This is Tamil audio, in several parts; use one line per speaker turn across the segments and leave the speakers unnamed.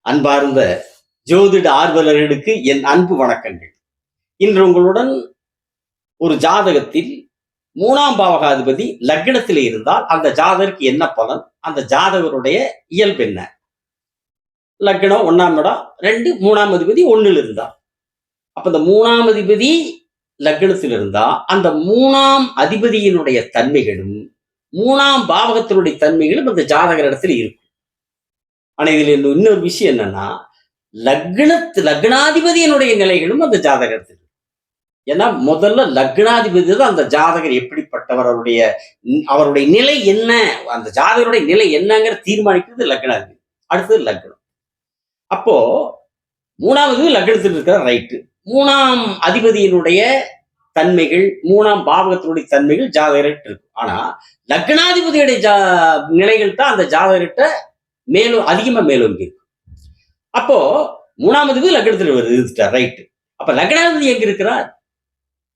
அன்பார்ந்த ஜோதிட ஆர்வலர்களுக்கு என் அன்பு வணக்கங்கள். இன்று உங்களுடன் ஒரு ஜாதகத்தில் 3ஆம் பாவகாதிபதி லக்னத்தில் இருந்தால் அந்த ஜாதகருக்கு என்ன பலன், அந்த ஜாதகருடைய இயல்பு என்ன? லக்னம் 1ஆம் இடம் 2 3ஆம் அதிபதி 1ல் இருந்தா, அப்ப இந்த 3ஆம் அதிபதி லக்னத்தில் இருந்தா அந்த 3ஆம் அதிபதியினுடைய தன்மைகளும் 3ஆம் பாவகத்தினுடைய தன்மைகளும் அந்த ஜாதகர் இடத்துல இருக்கும். ஆனா இதுல இன்னொரு விஷயம் என்னன்னா, லக்னாதிபதியினுடைய நிலைகளும் அந்த ஜாதகத்தில். ஏன்னா முதல்ல லக்னாதிபதி தான் அந்த ஜாதகர் எப்படிப்பட்டவர், அவருடைய நிலை என்ன, அந்த ஜாதகருடைய நிலை என்னங்கிற தீர்மானிக்கிறது லக்னாதிபதி. அடுத்தது லக்னம். அப்போ 3வது லக்னத்தில் இருக்கிற ரைட்டு, 3ஆம் அதிபதியினுடைய தன்மைகள் 3ஆம் பாவகத்தினுடைய தன்மைகள் ஜாதகர்கிட்ட இருக்கு. ஆனா லக்னாதிபதியுடைய நிலைகள் தான் அந்த ஜாதகர்கிட்ட மேலும் அதிகமா மேலோங்கி இருக்கு. அப்போ 3ஆம் அதிபதி லக்னத்தில் இருந்துட்டார், ரைட்டு. அப்ப லக்னாதிபதி எங்க இருக்கிறார்?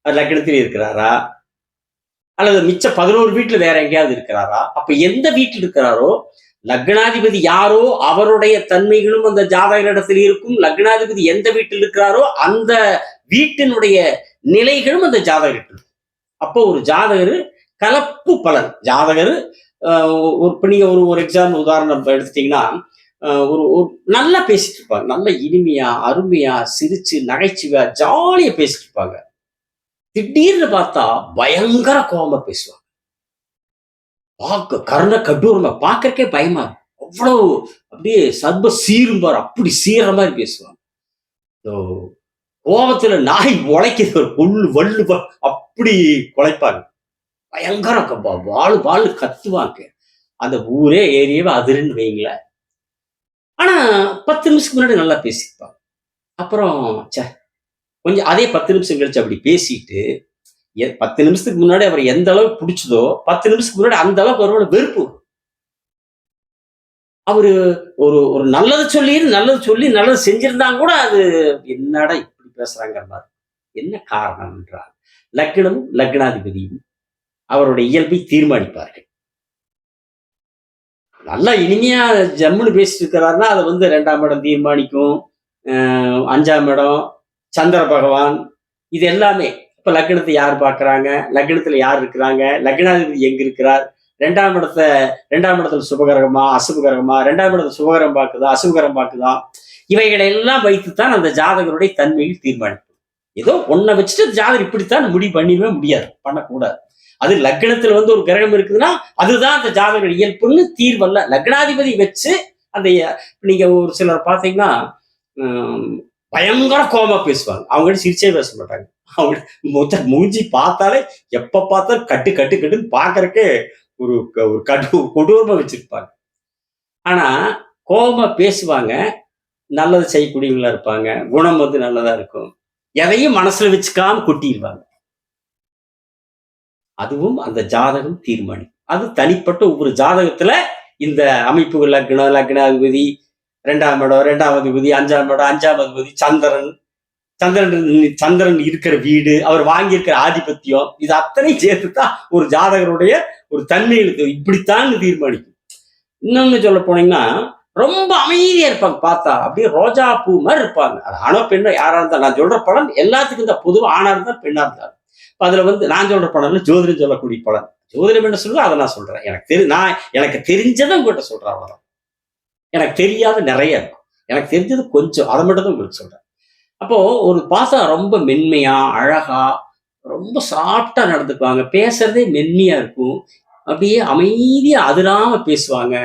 லக்னத்தில் இருக்கிறாரா அல்லது மிச்ச 11 வீட்டுல வேற எங்கேயாவது இருக்கிறாரா? அப்ப எந்த வீட்டில் இருக்கிறாரோ, லக்னாதிபதி யாரோ அவருடைய தன்மைகளும் அந்த ஜாதகரிடத்தில் இருக்கும். லக்னாதிபதி எந்த வீட்டில் இருக்கிறாரோ அந்த வீட்டினுடைய நிலைகளும் அந்த ஜாதகரிடம். அப்போ ஒரு ஜாதகர் கலப்பு பலன் ஜாதகர். இப்ப நீங்க ஒரு எக்ஸாம்பிள் உதாரணம் எடுத்துட்டீங்கன்னா, ஒரு நல்லா பேசிட்டு இருப்பாங்க, நல்ல இனிமையா அருமையா சிரிச்சு நகைச்சுவையா ஜாலியா பேசிட்டு இருப்பாங்க. திடீர்னு பார்த்தா பயங்கர கோபமா பேசுவாங்க. கருண கடூரமா பார்க்கறக்கே பயமா இருக்கும். அவ்வளவு அப்படியே சர்ப சீரும்பார், அப்படி சீர மாதிரி பேசுவாங்க. கோபத்துல நாய் உழைக்கிற வள்ளு அப்படி குலைப்பாங்க. பயங்கர வாழு கத்துவாங்க. அந்த ஊரே ஏரியாவே அதிருன்னு வைங்களேன். ஆனா 10 நிமிஷத்துக்கு முன்னாடி நல்லா பேசிப்பாங்க. அப்புறம் கொஞ்சம் அதே 10 நிமிஷம் கழிச்சு அப்படி பேசிட்டு, 10 நிமிஷத்துக்கு முன்னாடி அவர் எந்த அளவுக்கு பிடிச்சதோ 10 நிமிஷத்துக்கு முன்னாடி அந்த அளவுக்கு ஒருவேளை வெறுப்பு. அவரு ஒரு நல்லது சொல்லி நல்லது செஞ்சிருந்தா கூட அது என்னடா இப்படி பேசுறாங்க மாதிரி. என்ன காரணம் என்றால் லக்னமும் லக்னாதிபதியும் அவருடைய இயல்பை தீர்மானிப்பார்கள். நல்லா இனிமையா ஜம்முன்னு பேசிட்டு இருக்கிறாருன்னா அதை 2ஆம் இடம் தீர்மானிக்கும். 5ஆம் இடம் சந்திர பகவான், இது எல்லாமே. இப்ப லக்னத்தை யார் பார்க்கறாங்க, லக்னத்துல யார் இருக்கிறாங்க, லக்னாதிபதி எங்க இருக்கிறார், 2ஆம் இடத்துல சுபகரகமா அசுபகரகமா, 2ஆம் இடத்துல சுபகரம் பார்க்குதா அசுபகரம் பார்க்குதா, இவைகளை எல்லாம் வைத்துத்தான் அந்த ஜாதகருடைய தன்மையில் தீர்மானிக்கும். ஏதோ ஒன்ன வச்சுட்டு ஜாதகர் இப்படித்தான் முடிவு பண்ணிடவே முடியாது, பண்ணக்கூடாது. அது லக்னத்துல ஒரு கிரகம் இருக்குதுன்னா அதுதான் அந்த ஜாதக இயல்புன்னு தீர்வல்ல. லக்னாதிபதி வச்சு அந்த நீங்க ஒரு சிலர் பார்த்தீங்கன்னா பயங்கர கோபமா பேசுவாங்க. அவங்க சிரிச்சே பேச மாட்டாங்க. அவங்க மூஞ்சி பார்த்தாலே எப்ப பார்த்தாலும் கட்டுன்னு பார்க்கறக்கே ஒரு கொடூரமா வச்சிருப்பாங்க. ஆனா கோபமா பேசுவாங்க, நல்லது செய்யக்கூடியவங்களா இருப்பாங்க, குணம் நல்லதா இருக்கும். எதையும் மனசுல வச்சுக்காம கொட்டிடுவாங்க. அதுவும் அந்த ஜாதகம் தீர்மானிக்கும். அது தனிப்பட்ட ஒவ்வொரு ஜாதகத்துல இந்த அமைப்பு லக்னாதிபதி 2ஆம் இடம் 2ஆம் அதிபதி 5ஆம் இடம் 5ஆம் அதிபதி சந்திரன் இருக்கிற வீடு, அவர் வாங்கியிருக்கிற ஆதிபத்தியம், இது அத்தனையும் சேர்த்துதான் ஒரு ஜாதகருடைய ஒரு தன்மைகளுக்கு இப்படித்தான் தீர்மானிக்கும். இன்னொன்னு சொல்ல போனீங்கன்னா ரொம்ப அமைதியா இருப்பாங்க. பார்த்தா அப்படியே ரோஜா பூ மாதிரி இருப்பாங்க. அது ஆணோ பெண்ணோ யாரா இருந்தாலும், நான் சொல்ற பலன் எல்லாத்துக்கும் தான், பொதுவாக ஆணா இருந்தாலும் பெண்ணா இருந்தாலும். அதுல நான் சொல்ற பலன்ல ஜோதிடம் சொல்லக்கூடிய பலன். ஜோதிடம் என்ன சொல்லுவோ அதை நான் சொல்றேன். எனக்கு தெரிஞ்சதை உங்ககிட்ட சொல்றேன். அவ்வளவுதான். எனக்கு தெரியாத நிறைய இருக்கும். எனக்கு தெரிஞ்சது கொஞ்சம், அதை மட்டும் தான் உங்களுக்கு சொல்றேன். அப்போ ஒரு பார்த்தா ரொம்ப மென்மையா அழகா ரொம்ப சாஃப்டா நடந்துக்குவாங்க. பேசுறதே மென்மையா இருக்கும். அப்படியே அமைதியா அதிராம பேசுவாங்க.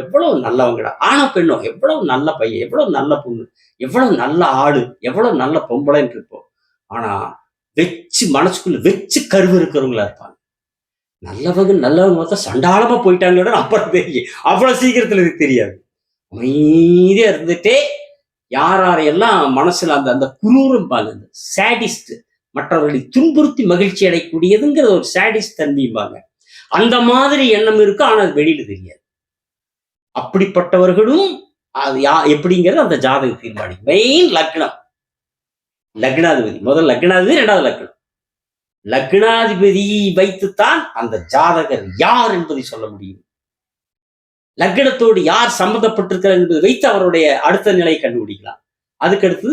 எவ்வளவு நல்லவங்கடா, ஆனா பெண்ணோ எவ்வளவு நல்ல பையன், எவ்வளவு நல்ல பொண்ணு, எவ்வளவு நல்ல ஆளு, எவ்வளவு நல்ல பொம்பளைன்னு இருப்போம். ஆனா மனசுக்குள்ள வச்சு கருவு இருக்கிறவங்களா இருப்பாங்க. நல்லவங்க பார்த்தா சண்டாளமா போயிட்டாங்க, அப்புறம் தெரியும். அவ்வளவு சீக்கிரத்துல இது தெரியாது. அமைதியா இருந்துட்டே யாரெல்லாம் மனசுல அந்த குரூரம் பாங்க, அந்த சாடிஸ்ட், மற்றவர்களை துன்புறுத்தி மகிழ்ச்சி அடையக்கூடியதுங்கிற ஒரு சாடிஸ்ட் தன்மைப்பாங்க. அந்த மாதிரி எண்ணம் இருக்கு, ஆனா அது வெளியில தெரியாது. அப்படிப்பட்டவர்களும் அது எப்படிங்கிறது அந்த ஜாதக தீர்மானி. மெயின் லக்னாதிபதி முதல் லக்னாதிபதி 2வது லக்னம். லக்னாதிபதி வைத்துத்தான் அந்த ஜாதகர் யார் என்பதை சொல்ல முடியும். லக்னத்தோடு யார் சம்பந்தப்பட்டிருக்கிறார் என்பதை வைத்து அவருடைய அடுத்த நிலையை கண்டுபிடிக்கலாம். அதுக்கடுத்து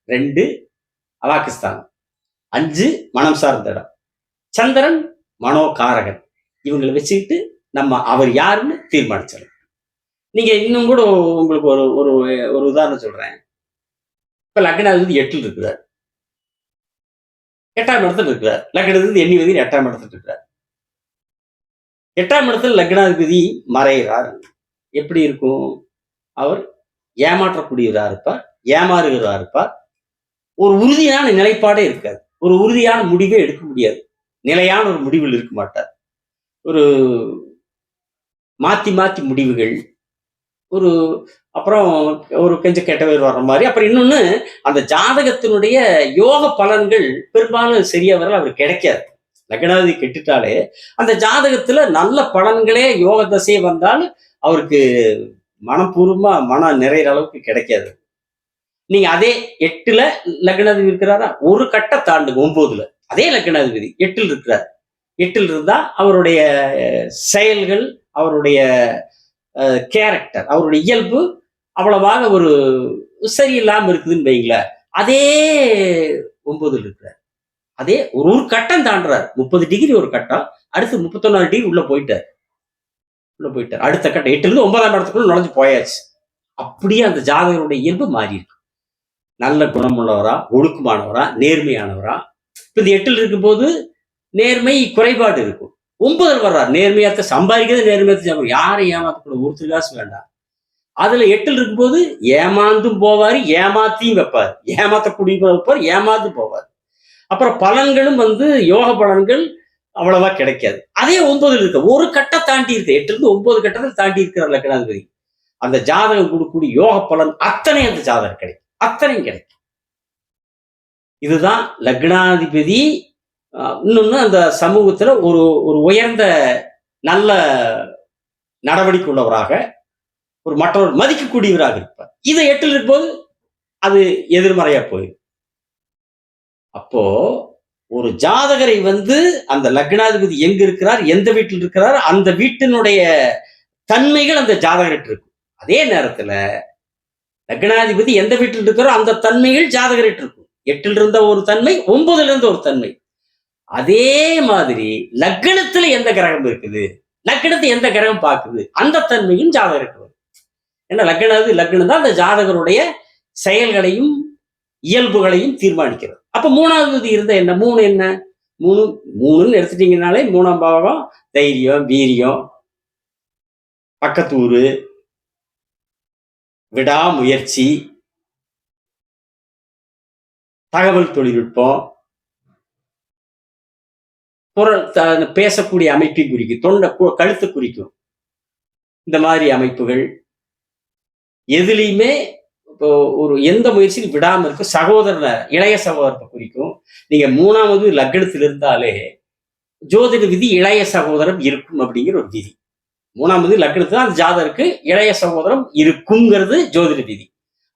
2 அவாக்குஸ்தானம், 5 மனம் சார்ந்த இடம், சந்திரன் மனோகாரகன். இவங்களை வச்சுக்கிட்டு நம்ம அவர் யாருன்னு தீர்மானிச்சிடலாம். நீங்க இன்னும் கூட உங்களுக்கு ஒரு ஒரு ஒரு உதாரணம் சொல்றேன். இப்ப லக்னாதிபதி 8ல் இருக்கிறார், 8ஆம் இடத்துல இருக்கிறார். லக்னாதிபதி எண்ணிவதி 8ஆம் இடத்துல இருக்கிறார். 8ஆம் இடத்துல லக்னாதிபதி மறைகிறார். எப்படி இருக்கும்? அவர் ஏமாற்றக்கூடியவரா இருப்பார், ஏமாறுகிறவரா இருப்பார். ஒரு உறுதியான நிலைப்பாடே இருக்காது, ஒரு உறுதியான முடிவே எடுக்க முடியாது, நிலையான ஒரு முடிவில் இருக்க மாட்டார். ஒரு மாத்தி மாத்தி முடிவுகள், ஒரு அப்புறம் ஒரு கொஞ்சம் கெட்ட பேர் வர்ற மாதிரி. அப்புறம் இன்னொன்னு, அந்த ஜாதகத்தினுடைய யோக பலன்கள் பெரும்பாலும் சரியா வரல, அவருக்கு கிடைக்காது. லக்னாதிபதி கெட்டுட்டாலே அந்த ஜாதகத்துல நல்ல பலன்களே யோக தசையே வந்தாலும் அவருக்கு மனப்பூர்வமா மன நிறைகிற அளவுக்கு கிடைக்காது. நீங்க அதே 8ல லக்னாதிபதி இருக்கிறாரா, ஒரு கட்ட தாண்டுங்க 9ல அதே லக்னாதிபதி 8ல் இருக்கிறார். 8ல் இருந்தா அவருடைய செயல்கள், அவருடைய கேரக்டர், அவருடைய இயல்பு அவ்வளவாக ஒரு சரியில்லாம இருக்குதுன்னு வைங்களேன். அதே 9ல் இருக்கிறார். அதே ஒரு கட்டம் தாண்டுறார், 30 டிகிரி ஒரு கட்டம், அடுத்து 31 டிகிரி உள்ள போயிட்டார். அடுத்த கட்டம் 8லிருந்து 9ஆம் இடத்துக்குள்ள நுழைஞ்சு போயாச்சு. அப்படியே அந்த ஜாதகருடைய இயல்பு மாறி இருக்கு. நல்ல குணமுள்ளவரா, ஒழுக்கமானவரா, நேர்மையானவரா. இப்ப இந்த 8ல் இருக்கும்போது நேர்மை குறைபாடு இருக்கும். 9ல் வர்றார், நேர்மையாத்த சம்பாதிக்கிறது, நேர்மையாத்த யாரை ஏமாத்தக்கூடாது, ஒருத்தர் காசு வேண்டாம். அதுல 8ல் இருக்கும்போது ஏமாந்தும் போவாரு, ஏமாத்தியும் வைப்பார், ஏமாத்தக்கூடிய வைப்பார், ஏமாந்து போவார். அப்புறம் பலன்களும் யோக பலன்கள் அவ்வளவா கிடைக்காது. அதே 9ல் இருக்க ஒரு கட்டம் தாண்டி இருக்கு, 8லிருந்து 9 கட்டத்தில் தாண்டி இருக்கிறார் லக்னாதிபதி. அந்த ஜாதகம் கொடுக்கக்கூடிய யோக பலன் அத்தனை அந்த ஜாதகம் கிடைக்கும், அத்தனையும் கிடைக்கும். இதுதான் லக்னாதிபதி. இன்னொன்னு, அந்த சமூகத்துல ஒரு ஒரு உயர்ந்த நல்ல நடவடிக்கை உள்ளவராக, ஒரு மற்றவர் மதிக்கக்கூடியவராக இருப்பார். இதை 8ல் இருக்கும்போது அது எதிர்மறையா போயிடும். அப்போ ஒரு ஜாதகரை அந்த லக்னாதிபதி எங்க இருக்கிறார், எந்த வீட்டில் இருக்கிறார், அந்த வீட்டினுடைய தன்மைகள் அந்த ஜாதகர்கிட்ட இருக்கும். அதே நேரத்துல லக்னாதிபதி எந்த வீட்டில் இருக்கிறாரோ அந்த தன்மைகள் ஜாதகர்கிட்ட இருக்கும். 8ல் இருந்த ஒரு தன்மை, 9ல் இருந்த ஒரு தன்மை. அதே மாதிரி லக்னத்துல எந்த கிரகம் இருக்குது, லக்னத்தை எந்த கிரகம் பார்க்குது, அந்த தன்மையும் ஜாதகர்கிட்ட வரும். ஏன்னா லக்னம் தான் அந்த ஜாதகருடைய செயல்களையும் இயல்புகளையும் தீர்மானிக்கிறது. அப்ப 3வது விதி இருந்தா என்ன? 3 என்ன? 3ன்னு எடுத்துட்டீங்கனாலே 3ஆம் பாவம் தைரியம், வீரியம், பக்கத்தூரு, விடாமுயற்சி, தகவல் தொழில்நுட்பம், பேசக்கூடிய அமைப்பை குறிக்கும், தொண்டை கழுத்து குறிக்கும். இந்த மாதிரி அமைப்புகள் எதுலையுமே இப்போ ஒரு எந்த முயற்சியும் விடாம இருக்கும். சகோதரனை, இளைய சகோதரத்தை குறிக்கும். நீங்க 3வது லக்னத்தில் இருந்தாலே ஜோதிட விதி இளைய சகோதரம் இருக்கும் அப்படிங்கிற ஒரு விதி. 3வது லக்னத்துல அந்த ஜாதகருக்கு இளைய சகோதரம் இருக்குங்கிறது ஜோதிட விதி.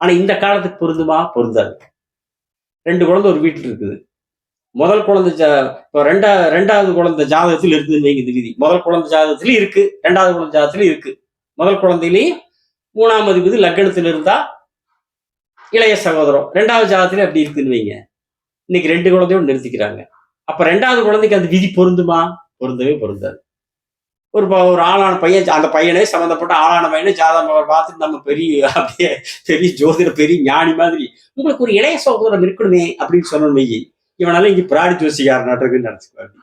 ஆனா இந்த காலத்துக்கு பொருந்துமா? பொருந்தாது. 2 குழந்தை ஒரு வீட்டில் இருக்குது. முதல் குழந்தை இப்போ 2வது குழந்தை ஜாதகத்தில் இருக்குதுன்னு வைங்க. இந்த விதி முதல் குழந்தை ஜாதகத்திலும் இருக்கு, 2வது குழந்தை ஜாதகத்திலும் இருக்கு. முதல் குழந்தையிலையும் 3ஆம் அதிபதி லக்னத்தில் இருந்தா இளைய சகோதரம், 2வது ஜாதகத்திலே அப்படி இருக்குன்னு வைங்க. இன்னைக்கு 2 குழந்தையோடு நிறுத்திக்கிறாங்க. அப்ப 2வது குழந்தைக்கு அந்த விதி பொருந்துமா? பொருந்தவே பொருந்தாது. ஒரு ஆளான பையன், அந்த பையனே சம்மந்தப்பட்ட ஆளான பையனே ஜாதகம் பார்த்துட்டு நம்ம அப்படியே பெரிய ஜோதிட பெரிய ஞானி மாதிரி உங்களுக்கு ஒரு இளைய சகோதரம் இருக்கணுமே அப்படின்னு சொல்லணும் வையி, இவனால இங்க பிராடி ஜோசிக்கார நாட்டுக்குன்னு நினைச்சுக்குவாங்க.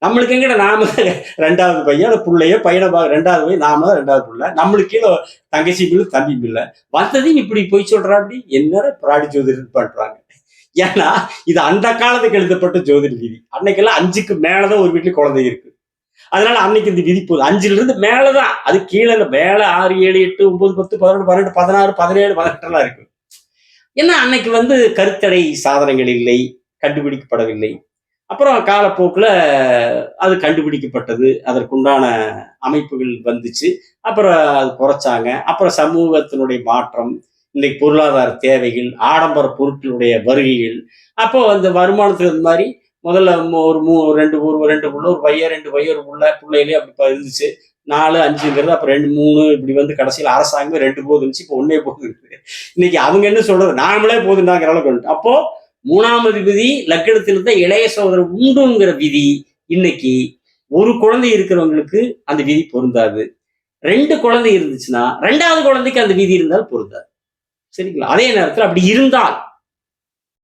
நம்மளுக்கு எங்கட நாம 2வது பையன் பிள்ளையோ, பையனை 2வது பையன், நாம 2வது பிள்ளை, நம்மளுக்கு கீழே தங்கச்சி பிள்ளை, தம்பி பிள்ளை வந்ததையும் இப்படி போய் சொல்றா அப்படி என்ன பிராடி ஜோதிடம் பண்றாங்க. ஏன்னா இது அந்த காலத்துக்கு எழுதப்பட்ட ஜோதிட விதி. அன்னைக்கெல்லாம் 5க்கு மேலதான் ஒரு வீட்டுல குழந்தை இருக்கு. அதனால அன்னைக்கு இந்த விதி போகுது 5ல இருந்து மேலதான், அது கீழே மேல 6, 7, 8, 9, 10, 11, 12, 16, 17, 18 இருக்கு. ஏன்னா அன்னைக்கு கருத்தடை சாதனங்கள் இல்லை, கண்டுபிடிக்கப்படவில்லை. அப்புறம் காலப்போக்கில் அது கண்டுபிடிக்கப்பட்டது, அதற்குண்டான அமைப்புகள் வந்துச்சு. அப்புறம் அது குறைச்சாங்க. அப்புறம் சமூகத்தினுடைய மாற்றம், இன்னைக்கு பொருளாதார தேவைகள், ஆடம்பர பொருட்களுடைய வருகைகள். அப்போ அந்த வருமானத்துக்கு இந்த மாதிரி முதல்ல ஒரு 2 புள்ள, ஒரு பையன், 2 பையன், ஒரு பிள்ளையிலே அப்படி இருந்துச்சு. 4, 5ங்கிறது அப்புறம் 2, 3 இப்படி வந்து கடைசியில் அரசாங்கம் 2 போதும் இருந்துச்சு. இப்போ 1 போதும் இருக்கு. இன்னைக்கு அவங்க என்ன சொல்றது, நாமளே போதுண்டாங்கிற அளவுக்கு வந்துட்டு. அப்போ 3ஆம் அதிபதி லக்னத்தில் இருந்த இளைய சகோதரர் உண்டுங்கிற விதி இன்னைக்கு ஒரு குழந்தை இருக்கிறவங்களுக்கு அந்த விதி பொருந்தாது. 2 குழந்தை இருந்துச்சுன்னா 2வது குழந்தைக்கு அந்த விதி இருந்தால் பொருந்தாது. சரிங்களா? அதே நேரத்தில் அப்படி இருந்தால்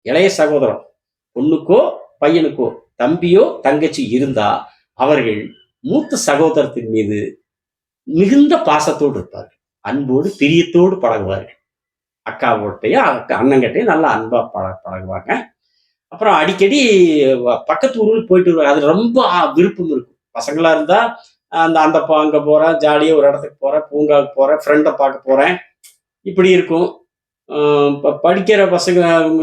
இளைய சகோதரம் பொண்ணுக்கோ பையனுக்கோ தம்பியோ தங்கச்சி இருந்தா அவர்கள் மூத்த சகோதரத்தின் மீது மிகுந்த பாசத்தோடு இருப்பார்கள். அன்போடு பிரியத்தோடு பழகுவார்கள். அக்காவோட்டையும் அண்ணங்கிட்டையும் நல்லா அன்பா பழகுவாங்க. அப்புறம் அடிக்கடி பக்கத்து ஊருக்கு போயிட்டு வருவாங்க. அது ரொம்ப விருப்பம் இருக்கும். பசங்களா இருந்தா அந்த அங்க போறேன், ஜாலியா ஒரு இடத்துக்கு போறேன், பூங்காவுக்கு போறேன், ஃப்ரெண்டை பார்க்க போறேன், இப்படி இருக்கும். படிக்கிற பசங்க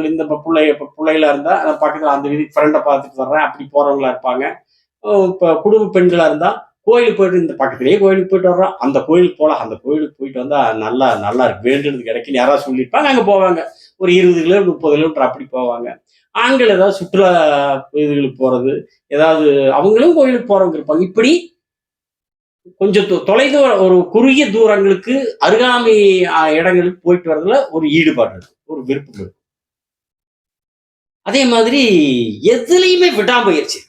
இந்த பிள்ளைகளா இருந்தா பக்கத்துல அந்த வீதி ஃப்ரெண்டை பார்த்துட்டு வர்றேன், அப்படி போறவங்களா இருப்பாங்க. இப்போ குடும்ப பெண்களா இருந்தா கோயிலுக்கு போயிட்டு இந்த பக்கத்துலயே கோயிலுக்கு போயிட்டு வர்றோம், அந்த கோயிலுக்கு போகலாம், அந்த கோயிலுக்கு போயிட்டு வந்தா நல்லா நல்லா இருக்கு, வேண்டுறது கிடைக்குன்னு யாராவது சொல்லியிருப்பாங்க, அங்க போவாங்க. ஒரு 20 கிலோமீட்டர் 30 கிலோமீட்டர் அப்படி போவாங்க. ஆண்கள் ஏதாவது சுற்றுலா இதுகளுக்கு போறது, ஏதாவது அவங்களும் கோயிலுக்கு போறவங்க இருப்பாங்க. இப்படி கொஞ்சம் தொலைதூர ஒரு குறுகிய தூரங்களுக்கு அருகாமை இடங்களுக்கு போயிட்டு வர்றதுல ஒரு ஈடுபாடு இருக்கு, ஒரு விருப்பம் இருக்கு. அதே மாதிரி எதுலையுமே விடாமுயற்சி.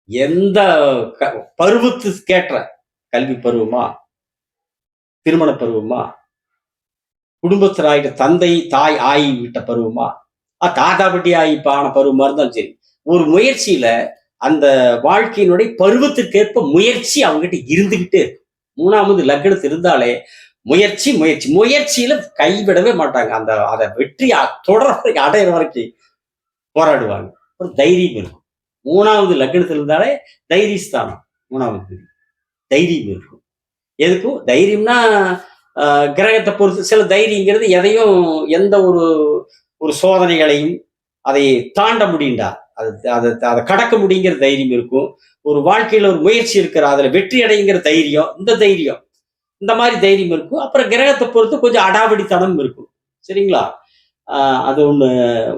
எந்த பருவத்துக்கேற்ற கல்வி பருவமா, திருமண பருவமா, குடும்பத்தினாயிட்ட தந்தை தாய் ஆகி விட்ட பருவமா, தாத்தா பட்டி ஆகிப்பான பருவமா இருந்தாலும் சரி, ஒரு முயற்சியில அந்த வாழ்க்கையினுடைய பருவத்திற்கேற்ப முயற்சி அவங்ககிட்ட இருந்துகிட்டே இருக்கு. 3வது லக்னத்தில் இருந்தாலே முயற்சி முயற்சி முயற்சியில கைவிடவே மாட்டாங்க. அதை வெற்றி தொடர் அடையிற வரைக்கும் போராடுவாங்க. ஒரு தைரியம் இருக்கும். 3வது லக்னத்தில் இருந்தாலே தைரியஸ்தானம். 3வது தைரியம் இருக்கும். எதுக்கும் தைரியம்னா கிரகத்தை பொறுத்து சில தைரியங்கிறது எதையும் எந்த ஒரு சோதனைகளையும் அதை தாண்ட முடியுண்டா, அதை கடக்க முடியுங்கிற தைரியம் இருக்கும். ஒரு வாழ்க்கையில ஒரு முயற்சி இருக்கிற அதுல வெற்றி அடைங்கிற தைரியம், இந்த மாதிரி தைரியம் இருக்கும். அப்புறம் கிரகத்தை பொறுத்து கொஞ்சம் அடாவடித்தனம் இருக்கும். சரிங்களா? அது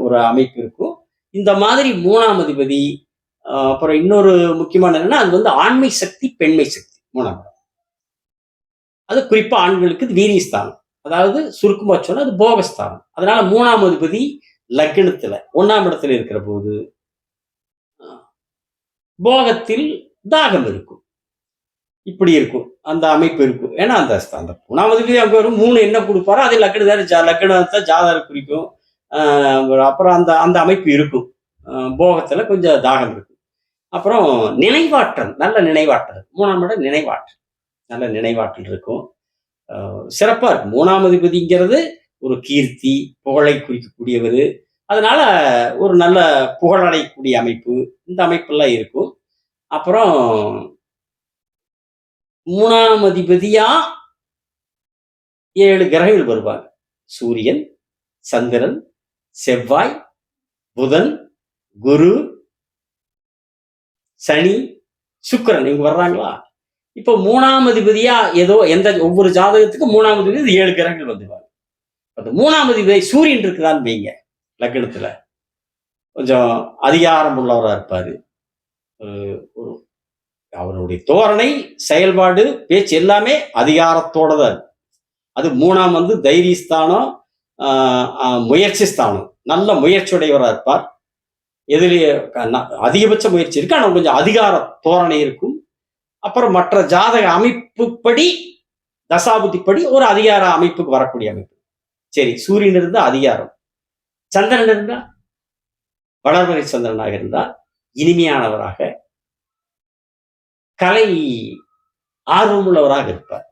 ஒரு அமைப்பு இருக்கும். இந்த மாதிரி 3ஆம் அதிபதி. அப்புறம் இன்னொரு முக்கியமான என்னன்னா, அது வந்து ஆண்மை சக்தி, பெண்மை சக்தி. 3ஆம் இடம் அது குறிப்பா ஆண்களுக்கு வீரியஸ்தானம். அதாவது சுருக்கமா சொன்னா அது போகஸ்தானம். அதனால 3ஆம் அதிபதி லக்னத்துல 1ஆம் இடத்துல இருக்கிற போது போகத்தில் தாகம் இருக்கும். இப்படி இருக்கும். அந்த அமைப்பு இருக்கும். ஏன்னா அந்த 3ஆம் அதிபதி அங்க வரும். 3 என்ன கொடுப்பாரோ அதை லக்னத்தை ஜாதகம் குறிக்கும். அப்புறம் அந்த அமைப்பு இருக்கும். போகத்துல கொஞ்சம் தாகம் இருக்கும். அப்புறம் நினைவாற்றல், நல்ல நினைவாற்றல். 3ஆம் இடம் நினைவாற்றல், நல்ல நினைவாற்றல் இருக்கும். சிறப்பா இருக்கும். 3ஆம் அதிபதிங்கிறது ஒரு கீர்த்தி, புகழை குறிக்கக்கூடியவர். அதனால ஒரு நல்ல புகழடையக்கூடிய அமைப்பு, இந்த அமைப்பெல்லாம் இருக்கும். அப்புறம் 3ஆம் அதிபதியா 7 கிரகங்கள் வருவாங்க. சூரியன், சந்திரன், செவ்வாய், புதன், குரு, சனி, சுக்கிரன் இவங்க வர்றாங்களா? இப்போ 3ஆம் அதிபதியா ஏதோ ஒவ்வொரு ஜாதகத்துக்கும் 3ஆம் அதிபதி 7 கிரகங்கள் வந்துருவாங்க. அந்த 3ஆம் அதிபதி சூரியன் இருக்குதான்னு வைங்க, லக்னத்துல கொஞ்சம் அதிகாரம் உள்ளவரா இருப்பாரு. அவருடைய தோரணை, செயல்பாடு, பேச்சு எல்லாமே அதிகாரத்தோட தான் இருக்கு. அது 3ஆம் வந்து தைரியஸ்தானம், முயற்சி ஸ்தானம். நல்ல முயற்சியுடையவரா இருப்பார். எதிலேயே அதிகபட்ச முயற்சி இருக்கு, ஆனா கொஞ்சம் அதிகார தோரணை இருக்கும். அப்புறம் மற்ற ஜாதக அமைப்புப்படி, தசாபுத்திப்படி ஒரு அதிகார அமைப்புக்கு வரக்கூடிய அமைப்பு. சரி, சூரியன் இருந்தா அதிகாரம், சந்திரன் இருந்தா வளர்மறை சந்திரனாக இருந்தால் இனிமையானவராக, கலை ஆர்வமுள்ளவராக இருப்பார்.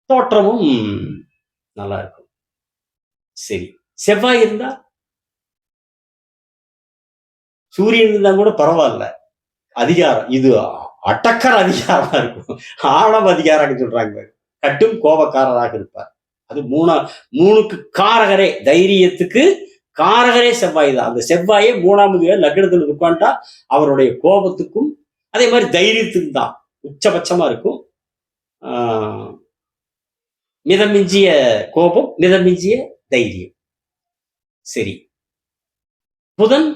தோற்றமும் நல்லா இருக்கும். சரி, செவ்வாய் இருந்தா, சூரியன் இருந்தா கூட பரவாயில்ல, அதிகாரம் இது அட்டக்கர அதிகாரமா இருக்கும். ஆழம் அதிகாரம் சொல்றாங்க. கட்டும் கோபக்காரராக இருப்பார். அது 3க்கு காரகரே, தைரியத்துக்கு காரகரே செவ்வாய் தான். அந்த செவ்வாயே 3ஆம் லக்னத்தில் உட்காண்டா அவருடைய கோபத்துக்கும் அதே மாதிரி தைரியத்துக்கும் தான் உச்சபட்சமா இருக்கும். மிதமிஞ்சிய கோபம், மிதமிஞ்சிய தைரியம். சரி, புதன்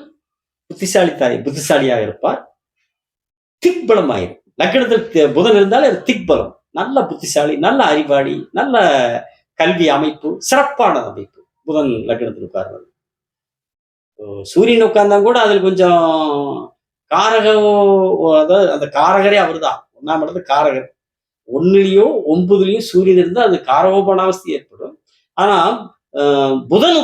புத்திசாலியாக இருப்பார், திக்பலமாயிருக்கும். லக்னத்தில் புதன் இருந்தாலே அது திக்பலம், நல்ல புத்திசாலி, நல்ல அறிவாளி, நல்ல கல்வி அமைப்பு, சிறப்பான அமைப்பு. புதன் லக்னத்தில் உட்கார்றது. சூரியன் உட்கார்ந்தா கூட அதுல கொஞ்சம் காரகம், அதாவது அந்த காரகரே அவர்தான். 1ஆம் இடத்து காரகர். 1லயோ 9லயும் சூரியன் இருந்தா அது காரகோபனாவஸ்தை ஏற்படும். ஆனா புதன்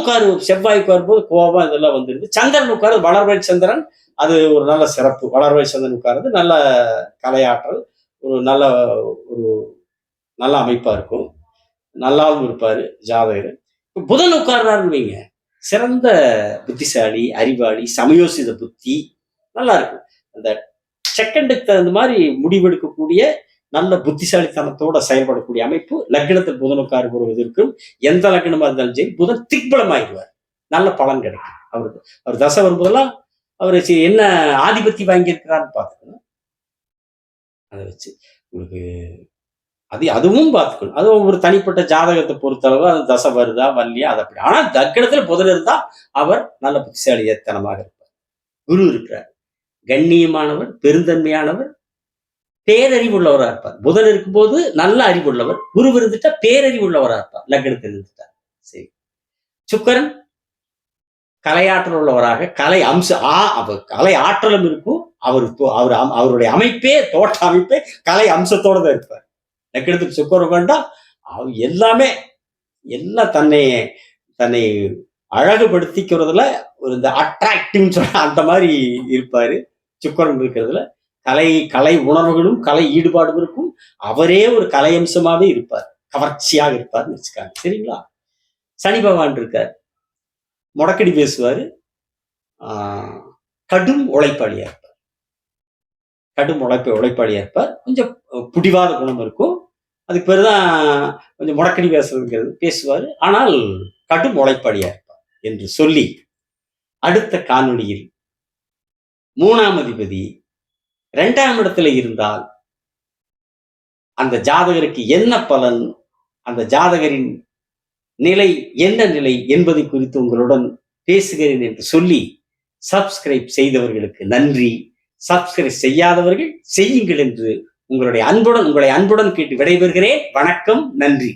செவ்வாய் உட்காரும் போது கோபம் இதெல்லாம் வந்துருது. சந்திரன் உட்காரு, வளர்வை சந்திரன், அது ஒரு நல்ல சிறப்பு. வளர்வை சந்திரன் உட்கார்றது நல்ல கலையாற்றல், ஒரு நல்ல ஒரு நல்ல அமைப்பா இருக்கும். நல்லாவும் இருப்பாரு ஜாதகர். புதன் உட்கார்றாருன்னு வைங்க, சிறந்த புத்திசாலி, அறிவாளி, சமயோசித புத்தி, நல்லா இருக்கும். அந்த செகண்டுக்கு தகுந்த மாதிரி முடிவெடுக்கக்கூடிய நல்ல புத்திசாலித்தனத்தோட செயல்படக்கூடிய அமைப்பு லக்னத்தில் புதன் உட்காருவதற்கும். எந்த லக்னமா இருந்தாலும் சரி, புதன் திக்பலம் ஆயிடுவார், நல்ல பலன் கிடைக்கும் அவருக்கு. அவர் தசை வரும்போதெல்லாம் அவர் என்ன ஆதிபத்தி வாங்கியிருக்கிறான்னு பார்த்துக்கணும். அதை வச்சு உங்களுக்கு அதுவும் பார்த்துக்கணும். அதுவும் ஒரு தனிப்பட்ட ஜாதகத்தை பொறுத்தளவு அது தசை வருதா வரலையா அது அப்படி. ஆனா லக்னத்துல புதன் இருந்தா அவர் நல்ல புத்திசாலித்தனமாக இருப்பார். குரு இருக்கிறார், கண்ணியமானவர், பெருந்தன்மையானவர், பேரறிவுள்ளவராக இருப்பார். புதன் இருக்கும்போது நல்ல அறிவுள்ளவர், குரு இருந்துட்டா பேரறிவுள்ளவராக இருப்பார். லக்னத்தில் இருந்துட்டார். சரி. சுக்கரன் கலையாற்றல் உள்ளவராக, கலை அம்ச கலை ஆற்றலும் இருக்கும். அவருடைய அமைப்பே, தோட்ட அமைப்பே கலை அம்சத்தோட தான் இருப்பார். லக்னத்துக்கு சுக்கரன் வேண்டா எல்லாமே எல்லாம் தன்னை தன்னை அழகுபடுத்திக்கிறதுல ஒரு இந்த அட்ராக்டிவ் சொல்ல அந்த மாதிரி இருப்பாரு. சுக்கரன் இருக்கிறதுல கலை உணர்வுகளும் கலை ஈடுபாடும் இருக்கும். அவரே ஒரு கலை அம்சமாவே இருப்பார், கவர்ச்சியாக இருப்பார்னு வச்சுக்காங்க. சரிங்களா? சனி பகவான் இருக்கார், முடக்கடி பேசுவாரு, கடும் உழைப்பாளியா இருப்பார். உழைப்பாளியா இருப்பார். கொஞ்சம் புடிவாத குணம் இருக்கும். அதுக்கு பேருதான் கொஞ்சம் முடக்கடி பேசுவாரு. ஆனால் கடும் உழைப்பாளியா இருப்பார் என்று சொல்லி, அடுத்த காணொளியில் 3ஆம் அதிபதி 2ஆம் இடத்துல இருந்தால் அந்த ஜாதகருக்கு என்ன பலன், அந்த ஜாதகரின் நிலை என்ன நிலை என்பதை குறித்து உங்களுடன் பேசுகிறேன் என்று சொல்லி, சப்ஸ்கிரைப் செய்தவர்களுக்கு நன்றி. சப்ஸ்கிரைப் செய்யாதவர்கள் செய்யுங்கள் என்று உங்களை அன்புடன் கேட்டு விடைபெறுகிறேன். வணக்கம், நன்றி.